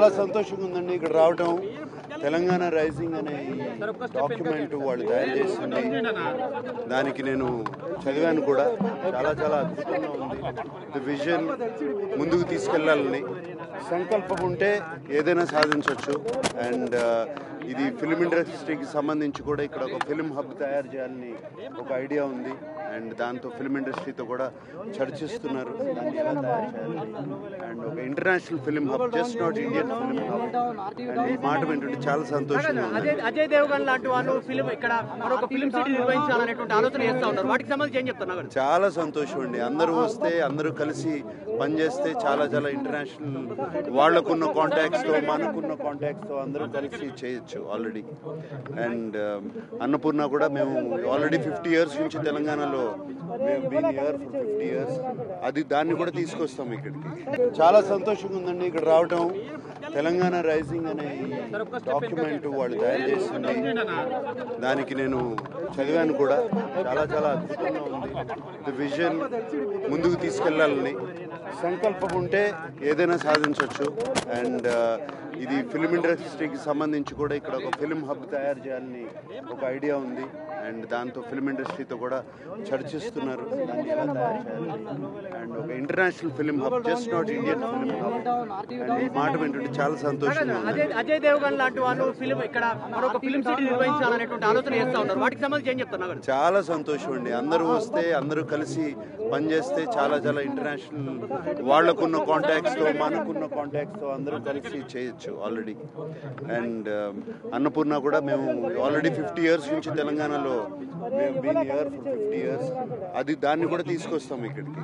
చాలా సంతోషంగా ఉందండి ఇక్కడ రావటం. తెలంగాణ రైజింగ్ అనే డాక్యుమెంట్ వాళ్ళు తయారు చేసింది, దానికి నేను చదివాను కూడా. చాలా చాలా అద్భుతంగా ఉంది. ది విజన్ ముందుకు తీసుకెళ్లాలని సంకల్పం ఉంటే ఏదైనా సాధించవచ్చు. అండ్ ఇది ఫిల్మ్ ఇండస్ట్రీకి సంబంధించి కూడా ఇక్కడ ఒక ఫిల్మ్ హబ్ తయారు చేయాలని ఒక ఐడియా ఉంది. అండ్ దాంతో ఫిల్మ్ ఇండస్ట్రీతో కూడా చర్చిస్తున్నారు దాన్ని ఎలా తయారు చేయాలి. అండ్ ఒక international film hub, just not Indian film hub. And ఈ మాట వింటుంటే చాలా సంతోషంగా ఉంది. అజయ్ దేవగన్ లాంటి వాళ్ళు ఫిల్మ్ ఇక్కడ మరొక ఫిల్మ్ సిటీ నిర్వహించాలనేటువంటి ఆలోచన చేస్తూ ఉన్నారు. వాటికి సంబంధించి ఏం చెప్తున్నారు? చాలా సంతోషం అండి. అందరూ వస్తే, అందరూ కలిసి పనిచేస్తే చాలా చాలా ఇంటర్నేషనల్ వాళ్ళకున్న కాంటాక్ట్స్తో, మనకున్న కాంటాక్ట్స్తో అందరూ కలిసి చేయొచ్చు ఆల్రెడీ. అండ్ అన్నపూర్ణ కూడా మేము ఆల్రెడీ 50 years నుంచి తెలంగాణలో మేము బీన్ హియర్ ఫర్ 50 years. దాన్ని కూడా తీసుకొస్తాం ఇక్కడికి. చాలా సంతోషంగా ఉందండి ఇక్కడ రావటం. తెలంగాణ రైజింగ్ అనే డాక్యుమెంట్ వాళ్ళు తయారు చేసింది, దానికి నేను చదివాను కూడా. చాలా చాలా అద్భుతంగా ఉంది. ది విజన్ ముందుకు తీసుకెళ్లాలని సంకల్పం ఉంటే ఏదైనా సాధించవచ్చు. అండ్ ఇది ఫిల్మ్ ఇండస్ట్రీకి సంబంధించి కూడా ఇక్కడ ఒక ఫిల్మ్ హబ్ తయారు చేయాలని ఒక ఐడియా ఉంది. అండ్ దాంతో ఫిల్మ్ ఇండస్ట్రీతో కూడా చర్చిస్తున్నారు దాన్ని ఎలా తయారు చేయాలి. అండ్ ఒక international film hub, just not Indian film hub. And ఈ మాట వింటుంటే చాలా సంతోషంగా ఉంది. అజయ్ దేవగన్ లాంటి వాళ్ళు ఫిల్మ్ ఇక్కడ మరొక ఫిల్మ్ సిటీ నిర్వహించాలనేటువంటి ఆలోచన చేస్తూ ఉన్నారు. వాటికి సంబంధించి ఏం చెప్తున్నారు? చాలా సంతోషం అండి. అందరూ వస్తే, అందరూ కలిసి పనిచేస్తే చాలా చాలా ఇంటర్నేషనల్ వాళ్ళకున్న కాంటాక్ట్స్తో, మనకున్న కాంటాక్ట్స్తో అందరూ కలిసి చేయొచ్చు ఆల్రెడీ. అండ్ అన్నపూర్ణ కూడా మేము ఆల్రెడీ 50 years నుంచి తెలంగాణలో మేము బీన్ హియర్ ఫర్ 50 years. దాన్ని కూడా తీసుకొస్తాం ఇక్కడికి.